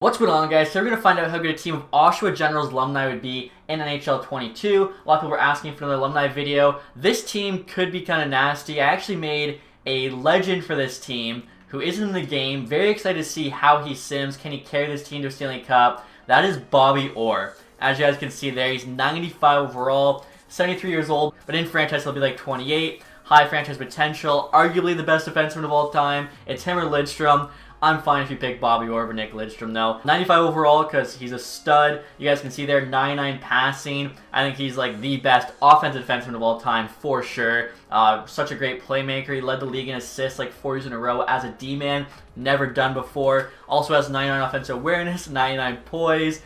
What's going on, guys? So we're going to find out how good a team of Oshawa Generals alumni would be in NHL 22. A lot of people were asking for another alumni video. This team could be kind of nasty. I actually made a legend for this team who isn't in the game. Very excited to see how he sims. Can he carry this team to a Stanley Cup? That is Bobby Orr. As you guys can see there, he's 95 overall, 73 years old, but in franchise he'll be like 28. High franchise potential, arguably the best defenseman of all time. It's him or Lidstrom. I'm fine if you pick Bobby Orr over Nick Lidstrom, though. 95 overall because he's a stud. You guys can see there, 99 passing. I think he's like the best offensive defenseman of all time for sure. Such a great playmaker. He led the league in assists like 4 years in a row as a D-man. Never done before. Also has 99 offensive awareness, 99 poise.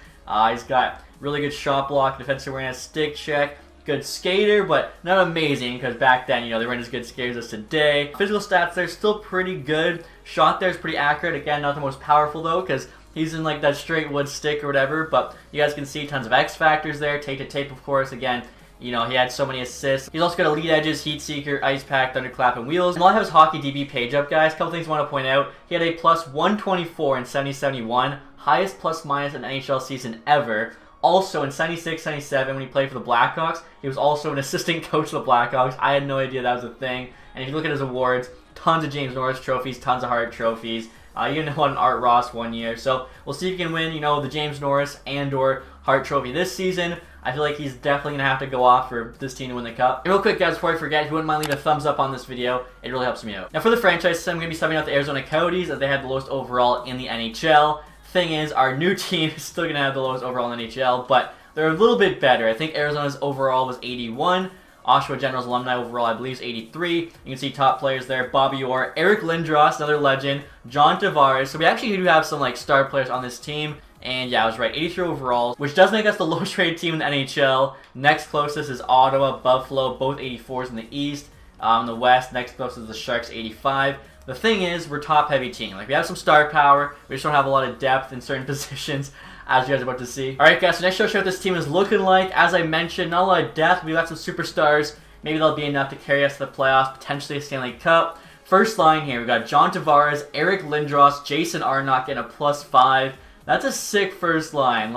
He's got really good shot block, defensive awareness, stick check. Good skater, but not amazing because back then, they weren't as good skaters as today. Physical stats, they're still pretty good. Shot there is pretty accurate. Again, not the most powerful though because he's in like that straight wood stick or whatever, but you guys can see tons of X factors there. Tape to tape, of course. Again, he had so many assists. He's also got elite edges, heat seeker, ice pack, thunderclap, and wheels. And while I have his hockey DB page up, guys, a couple things I want to point out. He had a plus 124 in 70-71, highest plus minus in NHL season ever. Also, in 76-77, when he played for the Blackhawks, he was also an assistant coach of the Blackhawks. I had no idea that was a thing. And if you look at his awards, tons of James Norris trophies, tons of Hart trophies. You even won Art Ross one year. So we'll see if he can win, the James Norris and or Hart trophy this season. I feel like he's definitely going to have to go off for this team to win the Cup. And real quick, guys, before I forget, if you wouldn't mind leaving a thumbs up on this video, it really helps me out. Now, for the franchise, I'm going to be subbing out the Arizona Coyotes as they had the lowest overall in the NHL. Thing is, our new team is still going to have the lowest overall in the NHL, but they're a little bit better. I think Arizona's overall was 81. Oshawa Generals alumni overall, I believe, is 83. You can see top players there. Bobby Orr, Eric Lindros, another legend, John Tavares. So we actually do have some star players on this team. And yeah, I was right, 83 overall, which does make us the lowest rated team in the NHL. Next closest is Ottawa, Buffalo, both 84s in the East. In the West, next closest is the Sharks, 85. The thing is, we're a top-heavy team. We have some star power. We just don't have a lot of depth in certain positions, as you guys are about to see. Alright, guys, so next show what this team is looking like. As I mentioned, not a lot of depth. We've got some superstars. Maybe they'll be enough to carry us to the playoffs, potentially a Stanley Cup. First line here, we've got John Tavares, Eric Lindros, Jason Arnott getting a +5. That's a sick first line.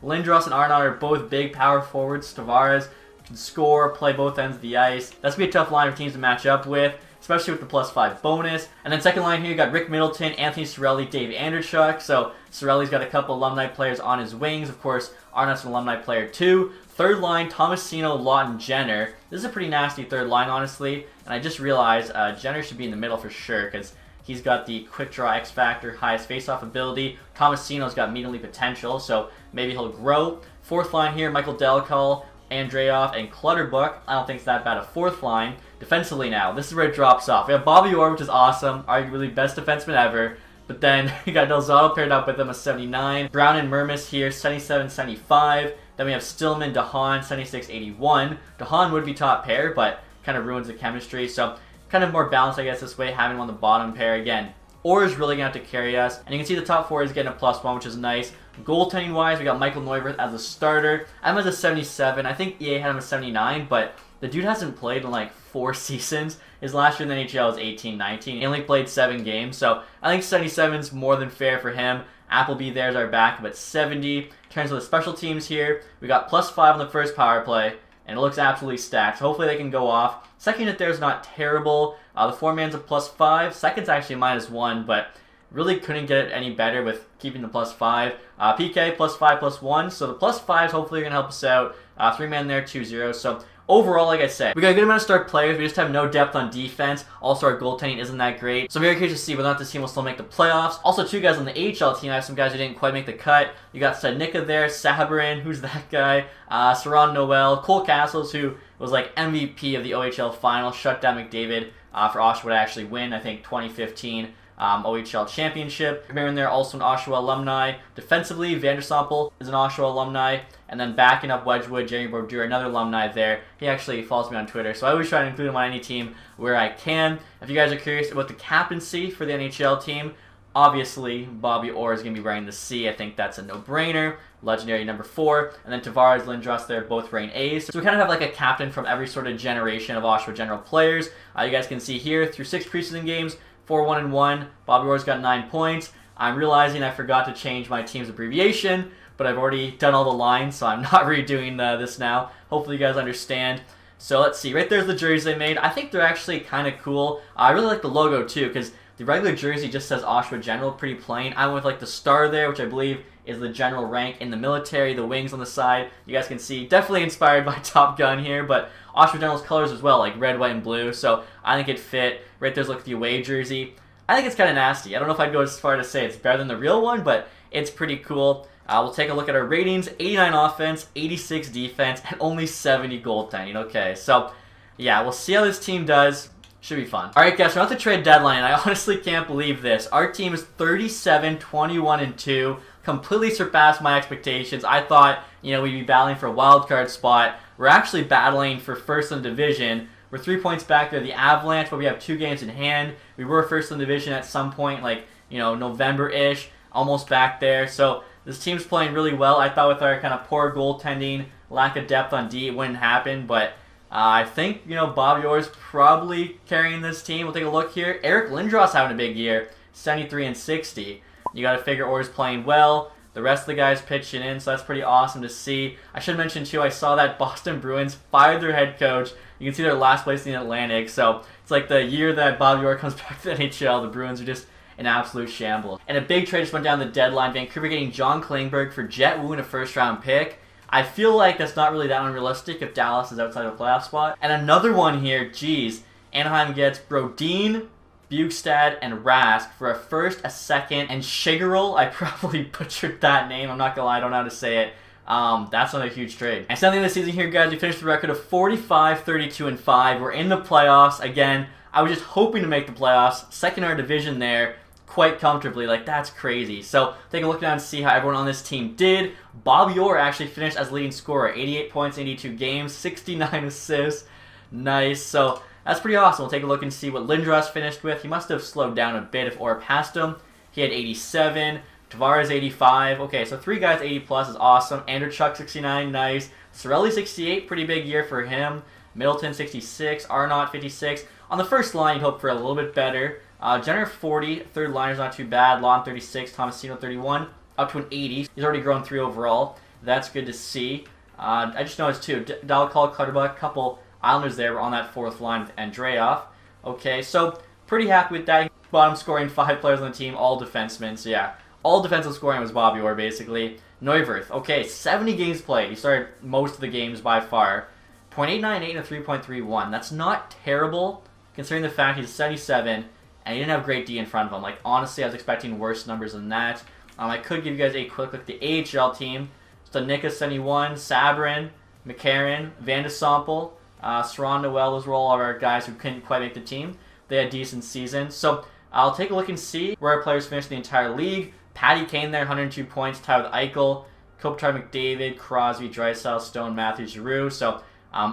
Lindros and Arnott are both big power forwards. Tavares can score, play both ends of the ice. That's going to be a tough line for teams to match up with, especially with the +5 bonus. And then second line here, you got Rick Middleton, Anthony Cirelli, Dave Andrechuk. So Cirelli's got a couple alumni players on his wings. Of course, Arnott's an alumni player too. Third line, Tomasino, Lawton, Jenner. This is a pretty nasty third line, honestly. And I just realized Jenner should be in the middle for sure because he's got the quick draw X factor, highest faceoff ability. Tomasino's got medium league potential, so maybe he'll grow. Fourth line here, Michael Delcall, Andreoff, and Clutterbuck. I don't think it's that bad a fourth line. Defensively now, this is where it drops off. We have Bobby Orr, which is awesome, arguably best defenseman ever. But then you got Delzato paired up with him, a 79. Brown and Murmis here, 77-75. Then we have Stillman, DeHaan, 76-81. DeHaan would be top pair, but kind of ruins the chemistry. So kind of more balanced, I guess, this way, having him on the bottom pair again. Orr is really going to have to carry us. And you can see the top four is getting a +1, which is nice. Goaltending-wise, we got Michael Neuwirth as a starter. I have him as a 77. I think EA had him as 79, but the dude hasn't played in 4 seasons. His last year in the NHL was 18-19. He only played 7 games, so I think 77 is more than fair for him. Appleby there's our backup at 70. In terms of the special teams here, we got +5 on the first power play, and it looks absolutely stacked. So hopefully they can go off. Second unit there is not terrible. The four-man's a +5. Second's actually -1, but really couldn't get it any better with keeping the +5. PK +5, +1. So the +5s hopefully are going to help us out. 3-man there, 2-0. So overall, like I said, we got a good amount of start players. We just have no depth on defense. Also, our goaltending isn't that great. So I'm very curious to see whether or not this team will still make the playoffs. Also, 2 guys on the AHL team. I have some guys who didn't quite make the cut. You got Sednicka there, Sabrin, who's that guy? Saron Noel, Cole Castles, who was MVP of the OHL final, shut down McDavid for Oshawa to actually win, I think, 2015. OHL Championship. Remember in there, also an Oshawa alumni. Defensively, Vandersample is an Oshawa alumni. And then backing up Wedgwood, Jeremy Brodeur, another alumni there. He actually follows me on Twitter, so I always try to include him on any team where I can. If you guys are curious about the captaincy for the NHL team, obviously Bobby Orr is going to be wearing the C. I think that's a no-brainer. Legendary number 4. And then Tavares, Lindros, they're both wearing A's. So we kind of have a captain from every sort of generation of Oshawa General players. You guys can see here, through 6 preseason games, 4-1-1. Bobby Orr's got 9 points. I'm realizing I forgot to change my team's abbreviation, but I've already done all the lines, so I'm not redoing this now. Hopefully you guys understand. So let's see, right there's the jersey they made. I think they're actually kind of cool. I really like the logo too, because the regular jersey just says Oshawa General, pretty plain. I went with like the star there, which I believe is the general rank in the military, the wings on the side. You guys can see, definitely inspired by Top Gun here, but Oshawa General's colors as well, like red, white, and blue, so I think it fit. Right there's like the away jersey. I think it's kind of nasty. I don't know if I'd go as far to say it's better than the real one, but it's pretty cool. We'll take a look at our ratings. 89 offense, 86 defense, and only 70 goaltending. Okay, so yeah, we'll see how this team does. Should be fun. Alright guys, we're at the trade deadline, and I honestly can't believe this. Our team is 37, 21, and 2. Completely surpassed my expectations. I thought, we'd be battling for a wild card spot. We're actually battling for first in the division. We're 3 points back there, the Avalanche, but we have 2 games in hand. We were first in the division at some point, like, November-ish, almost back there. So this team's playing really well. I thought with our kind of poor goaltending, lack of depth on D, it wouldn't happen, but I think, Bob Orr's probably carrying this team. We'll take a look here. Eric Lindros having a big year, 73 and 60. You got to figure Orr's playing well. The rest of the guys pitching in, so that's pretty awesome to see. I should mention, too, I saw that Boston Bruins fired their head coach. You can see they're last place in the Atlantic, so it's like the year that Bob Orr comes back to the NHL, the Bruins are just an absolute shambles. And a big trade just went down the deadline. Vancouver getting John Klingberg for Jet Wu and a first-round pick. I feel like that's not really that unrealistic if Dallas is outside of a playoff spot. And another one here, geez, Anaheim gets Brodin, Bukestad, and Rask for a first, a second, and Shigerel. I probably butchered that name. I'm not gonna lie, I don't know how to say it. That's another huge trade. And something this season here, guys, we finished the record of 45, 32, and 5. We're in the playoffs. Again, I was just hoping to make the playoffs. Second in our division there, quite comfortably. Like, that's crazy. So, take a look down and see how everyone on this team did. Bob Orr actually finished as leading scorer. 88 points, 82 games, 69 assists. Nice. So, that's pretty awesome. We'll take a look and see what Lindros finished with. He must have slowed down a bit if Orr passed him. He had 87. Tavares 85. Okay, so 3 guys 80 plus is awesome. Andrechuk 69, nice. Cirelli 68, pretty big year for him. Middleton 66. Arnott 56. On the first line, you'd hope for a little bit better. Jenner 40. Third liner's not too bad. Lawton 36. Tomasino 31. Up to an 80. He's already grown 3 overall. That's good to see. I just noticed too, Dalcall, Clutterbuck, couple Islanders there were on that 4th line with Andreoff. Okay, so pretty happy with that. Bottom scoring 5 players on the team, all defensemen. So yeah, all defensive scoring was Bobby Orr basically. Neuwirth, okay, 70 games played. He started most of the games by far. .898 and a 3.31. That's not terrible considering the fact he's 77 and he didn't have great D in front of him. Like, honestly, I was expecting worse numbers than that. I could give you guys a quick look at the AHL team. So Nika 71, Sabrin, McCarron, Van de Sample, Saron Noel, those were all of our guys who couldn't quite make the team. They had decent seasons. So I'll take a look and see where our players finished the entire league. Patty Kane there, 102 points, tied with Eichel, Kopitar, McDavid, Crosby, Draisaitl, Stone, Matthews, Giroux. So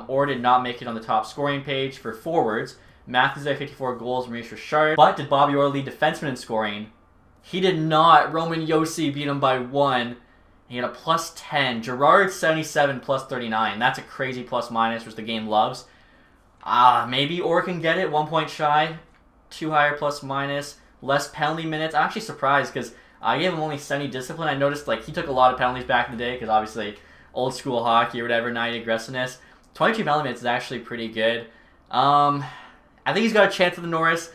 Orr did not make it on the top scoring page for forwards. Matthews had 54 goals, Maurice Richard. But did Bobby Orr lead defenseman in scoring? He did not. Roman Josi beat him by 1. He had a plus 10. Gerard 77 plus 39. That's a crazy plus minus, which the game loves. Maybe Orr can get it. 1 point shy. 2 higher plus minus. Less penalty minutes. I'm actually surprised because I gave him only 70 discipline. I noticed like he took a lot of penalties back in the day because obviously old school hockey or whatever, 90 aggressiveness. 22 penalty minutes is actually pretty good. I think he's got a chance at the Norris.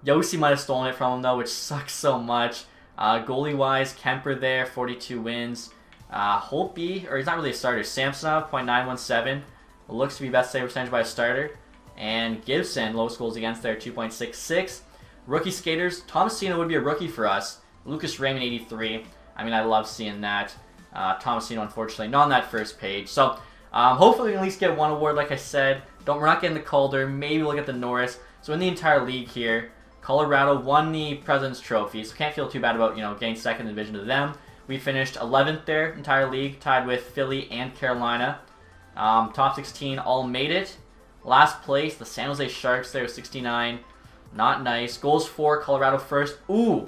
Josi might have stolen it from him though, which sucks so much. Goalie-wise, Kemper there, 42 wins. Holtby, or he's not really a starter. Samsonov, .917. Looks to be best save percentage by a starter. And Gibson, lowest goals against there, 2.66. Rookie skaters, Tomasino would be a rookie for us. Lucas Raymond, 83. I mean, I love seeing that. Tomasino, unfortunately, not on that first page. So, hopefully we can at least get one award, like I said. We're not getting the Calder. Maybe we'll get the Norris. So in the entire league here, Colorado won the President's Trophy, so can't feel too bad about, getting second division to them. We finished 11th there, entire league, tied with Philly and Carolina. Top 16 all made it. Last place, the San Jose Sharks there with 69. Not nice. Goals for, Colorado first. Ooh!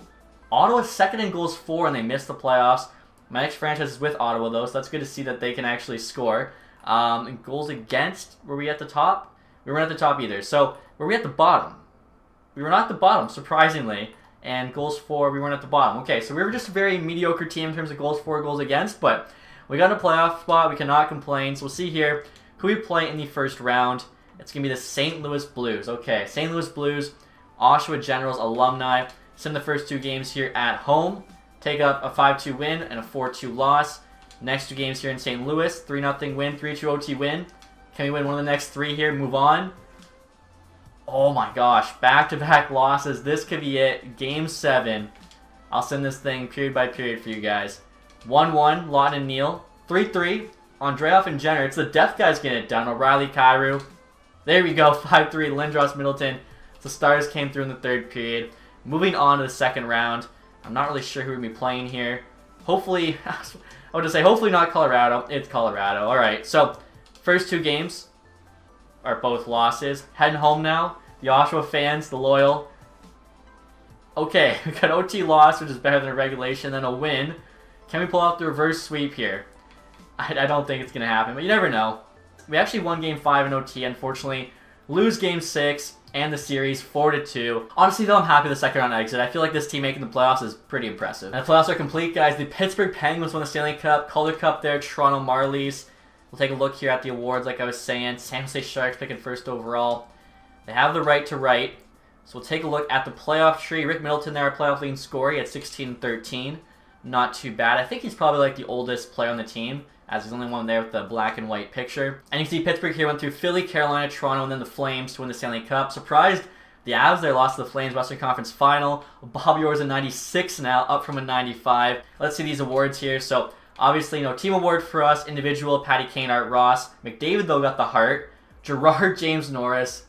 Ottawa second in goals for, and they missed the playoffs. My next franchise is with Ottawa, though, so that's good to see that they can actually score. And goals against, were we at the top? We weren't at the top either. So, were we at the bottom? We were not at the bottom, surprisingly. And goals for, we weren't at the bottom. Okay, so we were just a very mediocre team in terms of goals for, goals against, but we got a playoff spot. We cannot complain. So we'll see here who we play in the first round. It's going to be the St. Louis Blues. Okay, St. Louis Blues, Oshawa Generals, Alumni. Send the first 2 games here at home. Take up a 5-2 win and a 4-2 loss. Next 2 games here in St. Louis, 3-0 win, 3-2 OT win. Can we win one of the next 3 here? Move on. Oh my gosh, back-to-back losses. This could be it. Game 7. I'll send this thing period by period for you guys. 1-1, Lawton and Neal. 3-3, Andreoff and Jenner. It's the depth guys getting it done. O'Reilly, Kyrou. There we go, 5-3, Lindros, Middleton. The Stars came through in the 3rd period. Moving on to the 2nd round. I'm not really sure who we're going to be playing here. Hopefully, I would just say hopefully not Colorado. It's Colorado. Alright, so first 2 games are both losses. Heading home now. The Oshawa fans, the loyal. Okay, we got OT loss, which is better than a regulation, then a win. Can we pull out the reverse sweep here? I don't think it's going to happen, but you never know. We actually won Game 5 in OT, unfortunately. Lose Game 6 and the series 4-2. Honestly, though, I'm happy with the 2nd round exit. I feel like this team making the playoffs is pretty impressive. And the playoffs are complete, guys. The Pittsburgh Penguins won the Stanley Cup. Calder Cup there, Toronto Marlies. We'll take a look here at the awards, like I was saying. San Jose Sharks picking 1st overall. They have the right to write. So we'll take a look at the playoff tree. Rick Middleton there, our playoff leading scorer. He had 16-13. Not too bad. I think he's probably like the oldest player on the team, as he's the only one there with the black and white picture. And you can see Pittsburgh here went through Philly, Carolina, Toronto, and then the Flames to win the Stanley Cup. Surprised the Avs there lost to the Flames Western Conference Final. Bobby Orr's a 96 now, up from a 95. Let's see these awards here. So obviously, team award for us, individual, Patty Kane, Art Ross. McDavid, though, got the Hart. Gerard, James Norris.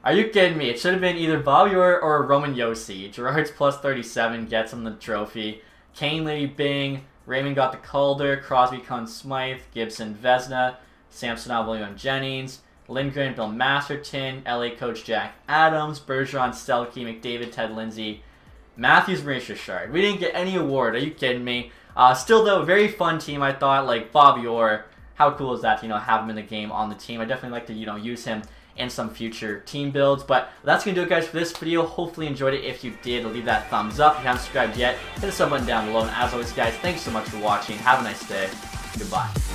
Are you kidding me? It should have been either Bobby Orr or Roman Josi. Gerard's plus 37 gets him the trophy. Kane, Lady Bing. Raymond got the Calder. Crosby, Conn Smythe. Gibson, Vezina. Samsonov, William Jennings. Lindgren, Bill Masterton. LA coach Jack Adams. Bergeron, Selke. McDavid, Ted Lindsay. Matthews, Maurice Richard. We didn't get any award. Are you kidding me? Still, though, very fun team, I thought. Like, Bobby Orr. How cool is that to, have him in the game on the team? I definitely like to, use him in some future team builds. But that's going to do it, guys, for this video. Hopefully you enjoyed it. If you did, leave that thumbs up. If you haven't subscribed yet, hit the sub button down below. And as always, guys, thanks so much for watching. Have a nice day. Goodbye.